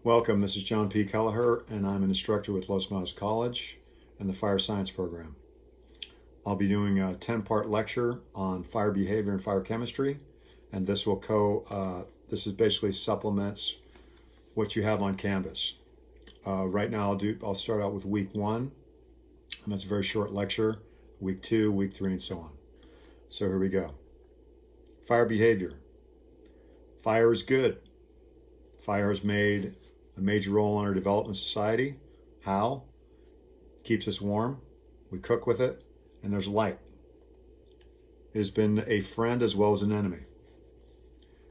Welcome, this is John P. Kelleher, and I'm an instructor with Los Monos College and the Fire Science program. I'll be doing a 10-part lecture on fire behavior and fire chemistry, and this this is basically supplements what you have on Canvas. Right now I'll start out with week 1, and that's a very short lecture, week 2, week 3, and so on. So here we go. Fire behavior. Fire is good. Fire has made a major role in our development society. How? Keeps us warm, we cook with it, and there's light. It has been a friend as well as an enemy.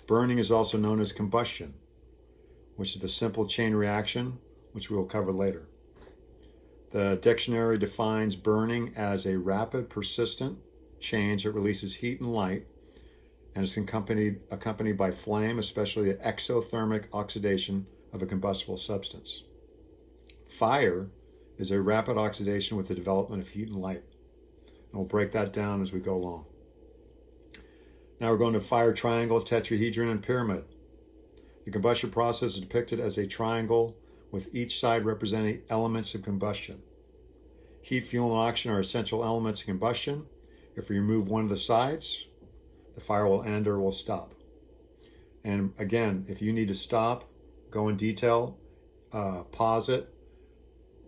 Burning is also known as combustion, which is the simple chain reaction, which we will cover later. The dictionary defines burning as a rapid, persistent change that releases heat and light, and is accompanied by flame, especially the exothermic oxidation of a combustible substance. Fire is a rapid oxidation with the development of heat and light. And we'll break that down as we go along. Now we're going to fire triangle, tetrahedron, and pyramid. The combustion process is depicted as a triangle with each side representing elements of combustion. Heat, fuel, and oxygen are essential elements of combustion. If we remove one of the sides, the fire will end or will stop. And again, if you need to stop, go in detail, pause it,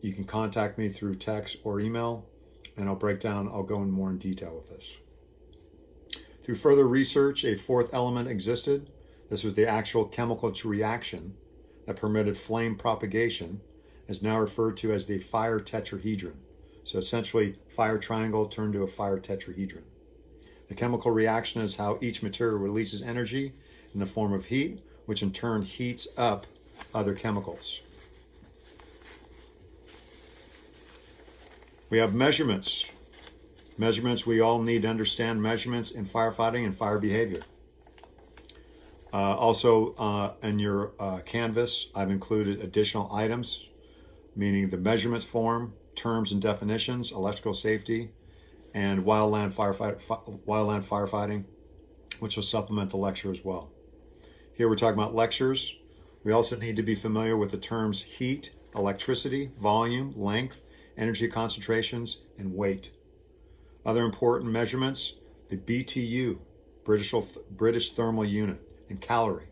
you can contact me through text or email, and I'll go in more in detail with this. Through further research, a fourth element existed. This was the actual chemical reaction that permitted flame propagation, is now referred to as the fire tetrahedron. So essentially, fire triangle turned to a fire tetrahedron. The chemical reaction is how each material releases energy in the form of heat, which in turn heats up other chemicals. We have measurements. Measurements, we all need to understand measurements in firefighting and fire behavior. Also, in your Canvas, I've included additional items, meaning the measurements form, terms and definitions, electrical safety, and wildland firefighting, which will supplement the lecture as well. Here we're talking about lectures. We also need to be familiar with the terms heat, electricity, volume, length, energy concentrations, and weight. Other important measurements, the BTU, British Thermal Unit, and calorie.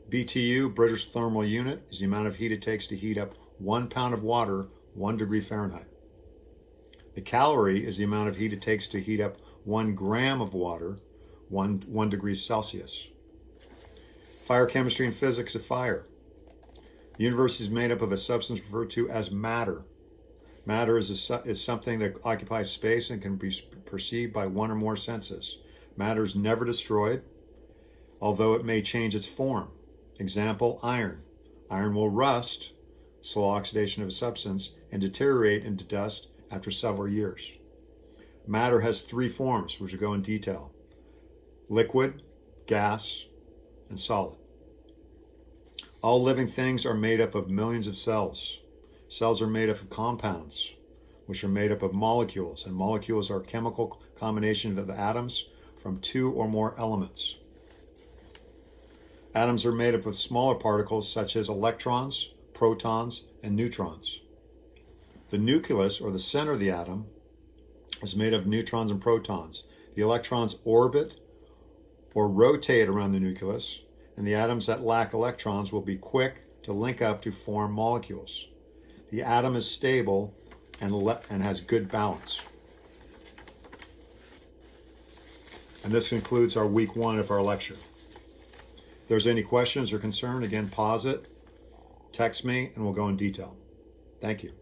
BTU, British Thermal Unit, is the amount of heat it takes to heat up 1 pound of water 1 degree Fahrenheit. The calorie is the amount of heat it takes to heat up 1 gram of water 1 degree Celsius. Fire chemistry and physics of fire. The universe is made up of a substance referred to as matter. Matter is something that occupies space and can be perceived by one or more senses. Matter is never destroyed, although it may change its form. Example, iron. Iron will rust, slow oxidation of a substance, and deteriorate into dust after several years. Matter has 3 forms, which will go in detail: liquid, gas, and solid. All living things are made up of millions of cells. Cells are made up of compounds, which are made up of molecules, and molecules are chemical combinations of atoms from 2 or more elements. Atoms are made up of smaller particles such as electrons, protons, and neutrons. The nucleus, or the center of the atom, is made of neutrons and protons. The electrons orbit or rotate around the nucleus, and the atoms that lack electrons will be quick to link up to form molecules. The atom is stable and has good balance. And this concludes our week 1 of our lecture. If there's any questions or concern, again, pause it, text me, and we'll go in detail. Thank you.